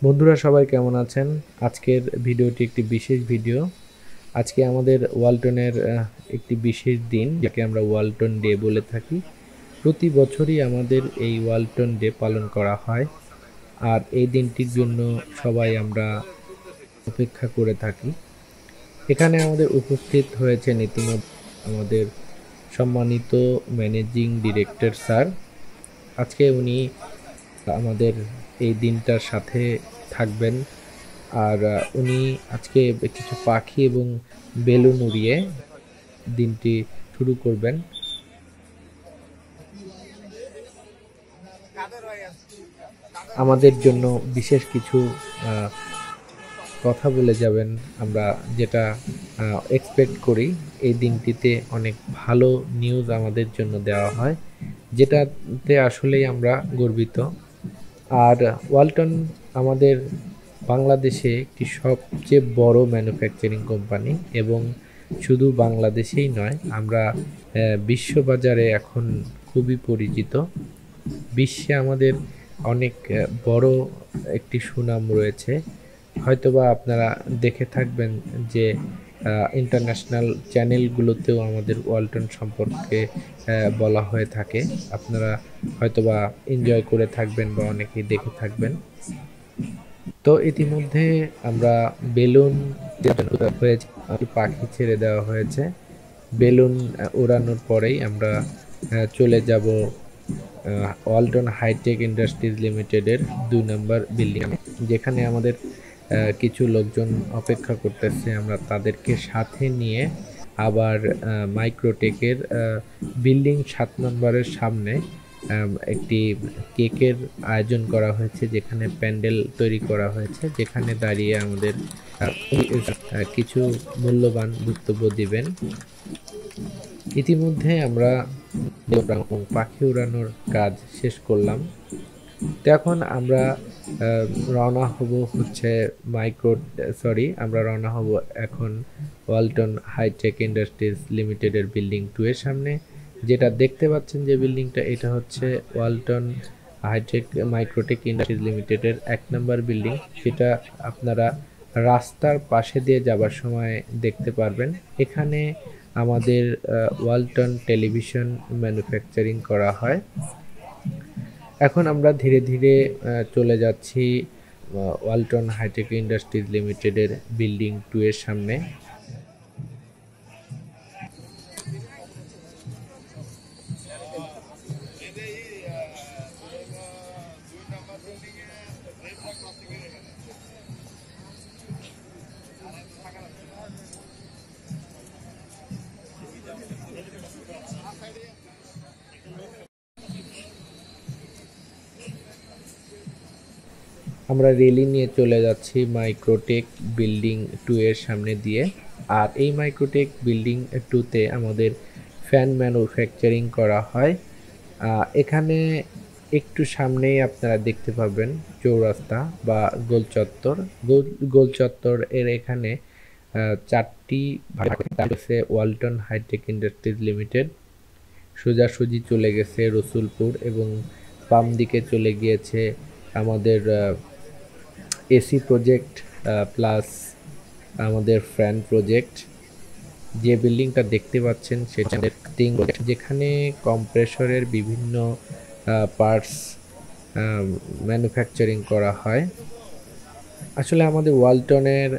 বন্ধুরা সবাই কেমন আছেন? আজকের ভিডিওটি একটি বিশেষ ভিডিও। আজকে আমাদের ওয়ালটনের একটি বিশেষ দিন, যাকে আমরা ওয়ালটন ডে বলে থাকি। প্রতি বছরই আমাদের এই ওয়ালটন ডে পালন করা হয়, আর এই দিনটির জন্য সবাই আমরা অপেক্ষা করে থাকি। এখানে আমাদের উপস্থিত হয়েছেন ইতিমধ্যে আমাদের সম্মানিত ম্যানেজিং ডিরেক্টর স্যার। আজকে উনি আমাদের এই দিনটার সাথে থাকবেন, আর উনি আজকে কিছু পাখি এবং বেলুন উড়িয়ে দিনটি শুরু করবেন। আমাদের জন্য বিশেষ কিছু কথা বলে যাবেন। আমরা যেটা এক্সপেক্ট করি, এই দিনটিতে অনেক ভালো নিউজ আমাদের জন্য দেওয়া হয়, যেটাতে আসলেই আমরা গর্বিত। আর ওয়ালটন আমাদের বাংলাদেশে একটি সবচেয়ে বড় ম্যানুফ্যাকচারিং কোম্পানি, এবং শুধু বাংলাদেশেই নয়, আমরা বিশ্ববাজারে এখন খুবই পরিচিত। বিশ্বে আমাদের অনেক বড় একটি সুনাম রয়েছে। হয়তোবা আপনারা দেখে থাকবেন যে ইন্টারন্যাশনাল চ্যানেলগুলোতেও আমাদের ওয়ালটন সম্পর্কে বলা হয়ে থাকে। আপনারা হয়তোবা এনজয় করে থাকবেন বা অনেকেই দেখে থাকবেন। তো ইতিমধ্যে আমরা বেলুন হয়েছে, পাখি ছেড়ে দেওয়া হয়েছে। বেলুন ওড়ানোর পরেই আমরা চলে যাব ওয়ালটন হাইটেক ইন্ডাস্ট্রিজ লিমিটেডের 2 নম্বর বিল্ডিং, যেখানে আমাদের কিছু লোকজন অপেক্ষা করতেছে। আমরা তাদেরকে সাথে নিয়ে আবার মাইক্রোটেকের বিল্ডিং 7 নম্বরের সামনে একটি কেকের আয়োজন করা হয়েছে, যেখানে প্যান্ডেল তৈরি করা হয়েছে, যেখানে দাঁড়িয়ে আমাদের কিছু মূল্যবান বক্তব্য দিবেন। ইতিমধ্যে আমরা পাখি উড়ানোর কাজ শেষ করলাম। তো এখন আমরা রওনা হব আমরা রওনা হব এখন ওয়ালটন হাইটেক ইন্ডাস্ট্রিজ লিমিটেডের বিল্ডিং 2 এর সামনে। যেটা দেখতে পাচ্ছেন যে বিল্ডিংটা, এটা হচ্ছে ওয়ালটন হাইটেক মাইক্রোটেক ইন্ডাস্ট্রিজ লিমিটেডের 1 নম্বর বিল্ডিং, যেটা আপনারা রাস্তার পাশে দিয়ে যাবার সময় দেখতে পারবেন। এখানে আমাদের ওয়ালটন টেলিভিশন ম্যানুফ্যাকচারিং করা হয়। এখন আমরা ধীরে ধীরে চলে যাচ্ছি ওয়ালটন হাইটেক ইন্ডাস্ট্রিজ লিমিটেডের বিল্ডিং 2 এর সামনে। আমরা রেলি নিয়ে চলে যাচ্ছি মাইক্রোটেক বিল্ডিং 2 এর সামনে দিয়ে। আর এই মাইক্রোটেক বিল্ডিং 2তে আমাদের ফ্যান ম্যানুফ্যাকচারিং করা হয়। এখানে একটু সামনেই আপনারা দেখতে পাবেন চৌরাস্তা বা গোল চত্বর। গোল চত্বর এর এখানে 4টি ভাগ আছে ওয়ালটন হাইটেক ইন্ডাস্ট্রিজ লিমিটেড। সোজাসুজি চলে গেছে রসুলপুর, এবং বাম দিকে চলে গিয়েছে আমাদের এসি প্রজেক্ট প্লাস আমাদের ফ্যান প্রজেক্ট। যে বিল্ডিংটা দেখতে পাচ্ছেন সেটা যেখানে কম্প্রেসরের বিভিন্ন পার্টস ম্যানুফ্যাকচারিং করা হয়। আসলে আমাদের ওয়ালটনের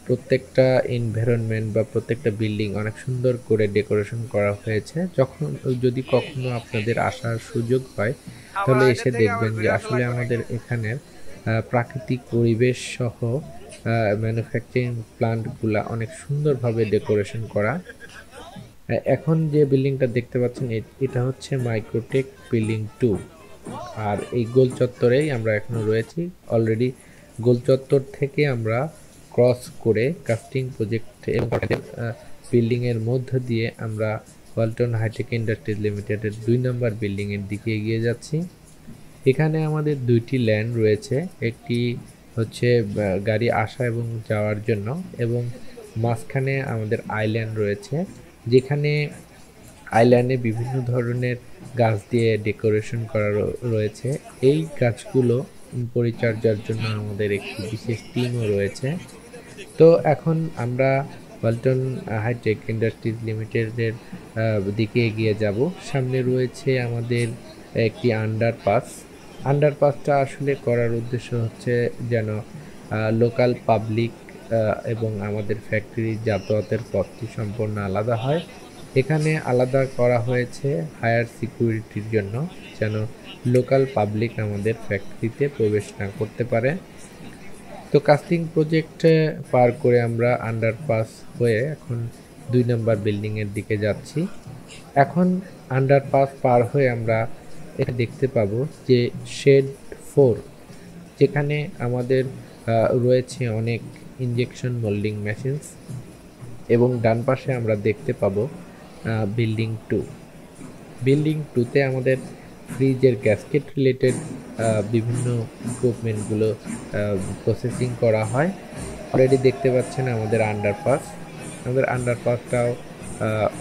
প্রত্যেকটা এনভায়রনমেন্ট বা প্রত্যেকটা বিল্ডিং অনেক সুন্দর করে ডেকোরেশন করা হয়েছে। যদি কখনো আপনাদের আসার সুযোগ হয়, তাহলে এসে দেখবেন যে আসলে আমাদের এখানের প্রাকৃতিক পরিবেশ সহ ম্যানুফ্যাকচারিং প্লান্টগুলা অনেক সুন্দরভাবে ডেকোরেশন করা। এখন যে বিল্ডিংটা দেখতে পাচ্ছেন, এটা হচ্ছে মাইক্রোটেক বিল্ডিং 2। আর এই গোল চত্বরেই আমরা এখনো রয়েছি। অলরেডি গোল চত্বর থেকে আমরা ক্রস করে কাস্টিং প্রজেক্ট এবং বিল্ডিং এর মধ্য দিয়ে আমরা ওয়ালটন হাইটেক ইন্ডাস্ট্রিজ লিমিটেডের 2 নম্বর বিল্ডিং এর দিকে এগিয়ে যাচ্ছি। এখানে আমাদের 2টি ল্যান রয়েছে, একটি হচ্ছে গাড়ি আসা এবং যাওয়ার জন্য, এবং মাঝখানে আমাদের আইল্যান্ড রয়েছে, যেখানে আইল্যান্ডে বিভিন্ন ধরনের গাছ দিয়ে ডেকোরেশন করা রয়েছে। এই গাছগুলো পরিচর্যার জন্য আমাদের একটি বিশেষ টিমও রয়েছে। তো এখন আমরা ওয়ালটন হাইটেক ইন্ডাস্ট্রিজ লিমিটেডের দিকে এগিয়ে যাব। সামনে রয়েছে আমাদের একটি আন্ডারপাস। আন্ডারপাসটা আসলে করার উদ্দেশ্য হচ্ছে যেন লোকাল পাবলিক এবং আমাদের ফ্যাক্টরির যাতায়াতের পথটি সম্পূর্ণ আলাদা হয়। এখানে আলাদা করা হয়েছে হায়ার সিকিউরিটির জন্য, যেন লোকাল পাবলিক আমাদের ফ্যাক্টরিতে প্রবেশ না করতে পারে। তো কাস্টিং প্রজেক্ট পার করে আমরা আন্ডারপাস হয়ে এখন 2 নম্বর বিল্ডিংয়ের দিকে যাচ্ছি। এখন আন্ডারপাস পার হয়ে আমরা এটা দেখতে পাবো যে শেড 4, যেখানে আমাদের রয়েছে অনেক ইনজেকশন মোল্ডিং মেশিনস, এবং ডান পাশে আমরা দেখতে পাবো বিল্ডিং 2। বিল্ডিং 2তে আমাদের ফ্রিজের গ্যাসকেট রিলেটেড বিভিন্ন ইকুইপমেন্টগুলো প্রসেসিং করা হয়। অলরেডি দেখতে পাচ্ছেন আমাদের আন্ডারপাসটাও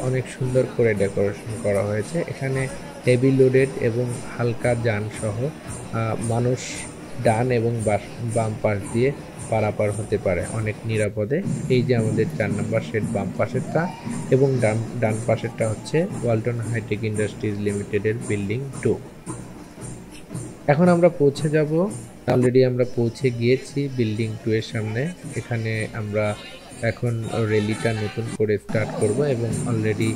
অনেক সুন্দর করে ডেকোরেশন করা হয়েছে। এখানে হেভি লোডেড এবং হালকা যান সহ মানুষ ডান এবং বাম পাশ দিয়ে পারাপার হতে পারে অনেক নিরাপদে। এই যে আমাদের 4 নম্বর শেড বাম পাশেরটা, এবং ডান পাশেরটা হচ্ছে ওয়ালটন হাইটেক ইন্ডাস্ট্রিজ লিমিটেডের বিল্ডিং 2। এখন আমরা পৌঁছে যাব, অলরেডি আমরা পৌঁছে গিয়েছি বিল্ডিং 2 এর সামনে। এখানে আমরা এখন র্যালিটা নতুন করে স্টার্ট করব, এবং অলরেডি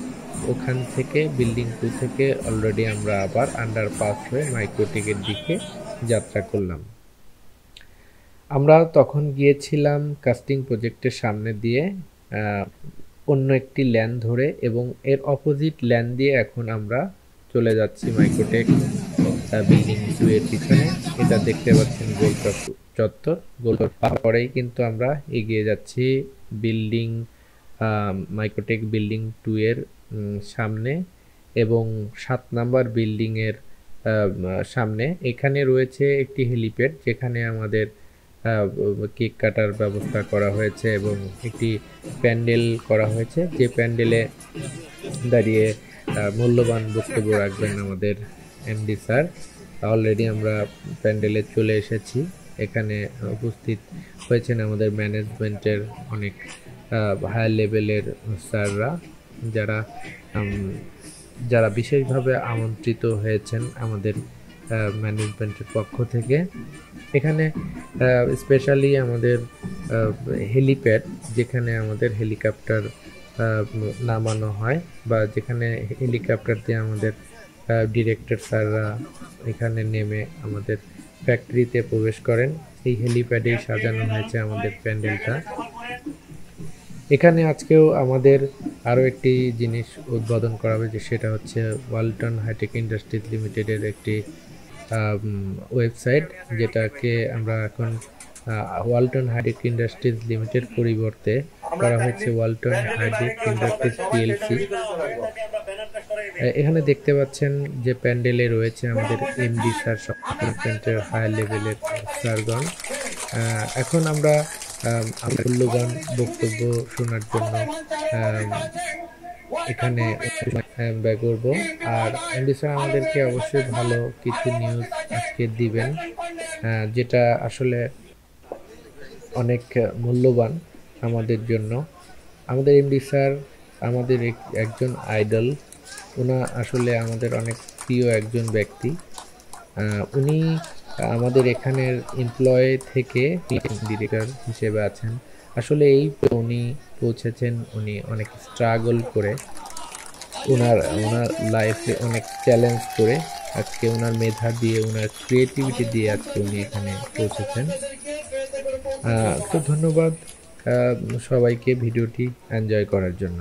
ওখান থেকে বিল্ডিং 2 থেকে অলরেডি আমরা আবার আন্ডারপাস হয়ে মাইক্রোটেকের দিকে যাত্রা করলাম। আমরা তখন গিয়েছিলাম কাস্টিং প্রজেক্টের সামনে দিয়ে অন্য একটি ল্যান ধরে, এবং এর অপোজিট ল্যান দিয়ে এখন আমরা চলে যাচ্ছি মাইক্রোটেক বিল্ডিং 2 এর পিছনে। এটা দেখতে পাচ্ছেন গোল চত্বর। গোল পরেই কিন্তু আমরা এগিয়ে যাচ্ছি বিল্ডিং মাইক্রোটেক বিল্ডিং 2 এর সামনে, এবং 7 নাম্বার বিল্ডিং এর সামনে। এখানে রয়েছে একটি হেলিপ্যাড, যেখানে আমাদের কেক কাটার ব্যবস্থা করা হয়েছে, এবং একটি প্যান্ডেল করা হয়েছে, যে প্যান্ডেলে দাঁড়িয়ে মূল্যবান বক্তব্য রাখবেন আমাদের এমডি স্যার। অলরেডি আমরা প্যান্ডেলে চলে এসেছি। এখানে উপস্থিত হয়েছেন আমাদের ম্যানেজমেন্টের অনেক হাই লেভেলের স্যাররা, যারা বিশেষভাবে আমন্ত্রিত হয়েছেন আমাদের ম্যানেজমেন্টের পক্ষ থেকে। এখানে স্পেশালি আমাদের হেলিপ্যাড, যেখানে আমাদের হেলিকপ্টার নামানো হয়, বা যেখানে হেলিকপ্টার দিয়ে আমাদের ডিরেক্টর স্যাররা এখানে নেমে আমাদের ফ্যাক্টরিতে প্রবেশ করেন। এই হেলিপ্যাডেই সাজানো হয়েছে আমাদের প্যান্ডেলটা। এখানে আজকেও আমাদের আরও একটি জিনিস উদ্বোধন করা হয়েছে, সেটা হচ্ছে ওয়ালটন হাইটেক ইন্ডাস্ট্রিজ লিমিটেডের একটি ওয়েবসাইট, যেটাকে আমরা এখন ওয়ালটন হাইটেক ইন্ডাস্ট্রিজ লিমিটেড পরিবর্তে করা হয়েছে ওয়ালটন হাইটেক ইন্ডাস্ট্রিজ পিএলসি। এখানে দেখতে পাচ্ছেন যে প্যান্ডেলে রয়েছে আমাদের এমডি স্যার, সেন্টার হাই লেভেলের স্যারগণ। এখন আমরা মূল্যবান বক্তব্য শোনার জন্য এখানে ব্যয় করব। আর এমডি স্যার আমাদেরকে অবশ্যই ভালো কিছু নিউজ আজকে দিবেন, যেটা আসলে অনেক মূল্যবান আমাদের জন্য। আমাদের এমডি স্যার আমাদের একজন আইডল। ওনা আসলে আমাদের অনেক প্রিয় একজন ব্যক্তি। উনি আমাদের এখানের এমপ্লয় থেকে ডিরেক্টর হিসেবে আছেন। আসলে এই উনি পৌঁছেছেন, উনি অনেক স্ট্রাগল করে, ওনার লাইফে অনেক চ্যালেঞ্জ করে আজকে ওনার মেধা দিয়ে, ওনার ক্রিয়েটিভিটি দিয়ে আজকে উনি এখানে পৌঁছেছেন। তো ধন্যবাদ সবাইকে ভিডিওটি এনজয় করার জন্য।